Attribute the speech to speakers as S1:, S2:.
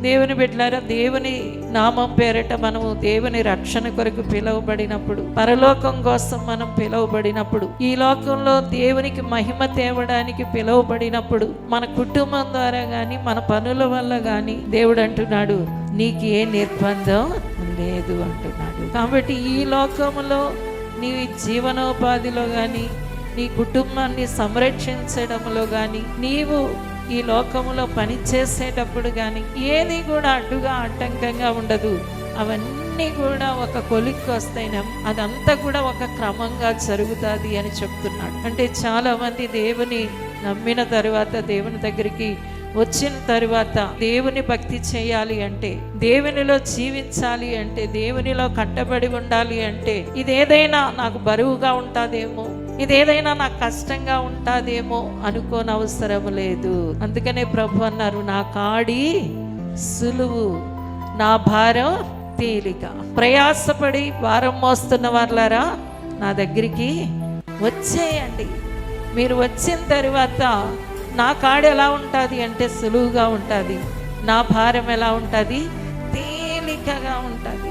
S1: దేవుని బిడ్డలారా, దేవుని నామం పేరట మనము దేవుని రక్షణ కొరకు పిలువబడినప్పుడు, పరలోకం కోసం మనం పిలువబడినప్పుడు, ఈ లోకంలో దేవునికి మహిమ తేవడానికి పిలువబడినప్పుడు, మన కుటుంబం ద్వారా గాని మన పనుల వల్ల గాని దేవుడు అంటున్నాడు, నీకు ఏ నిర్బంధం లేదు అంటున్నాడు. కాబట్టి ఈ లోకంలో నీ జీవనోపాధిలో గాని, నీ కుటుంబాన్ని సంరక్షించడంలో గాని, నీవు ఈ లోకములో పని చేసేటప్పుడు కానీ ఏది కూడా అడ్డుగా ఆటంకంగా ఉండదు. అవన్నీ కూడా ఒక కొలిక్కి వస్తాయినా అదంతా కూడా ఒక క్రమంగా జరుగుతుంది అని చెప్తున్నాడు. అంటే చాలామంది దేవుని నమ్మిన తరువాత, దేవుని దగ్గరికి వచ్చిన తరువాత దేవుని భక్తి చేయాలి అంటే, దేవునిలో జీవించాలి అంటే, దేవునిలో కట్టబడి ఉండాలి అంటే, ఇదేదైనా నాకు బరువుగా ఉంటుందేమో, ఇదేదైనా నాకు కష్టంగా ఉంటుందేమో అనుకోని అవసరం లేదు. అందుకనే ప్రభు అన్నారు, నా కాడి సులువు, నా భారం తేలిక. ప్రయాసపడి భారం మోస్తున్న వాళ్ళారా నా దగ్గరికి వచ్చేయండి. మీరు వచ్చిన తర్వాత నా కాడు ఎలా ఉంటుంది అంటే సులువుగా ఉంటుంది, నా భారం ఎలా ఉంటుంది, తేలికగా ఉంటుంది.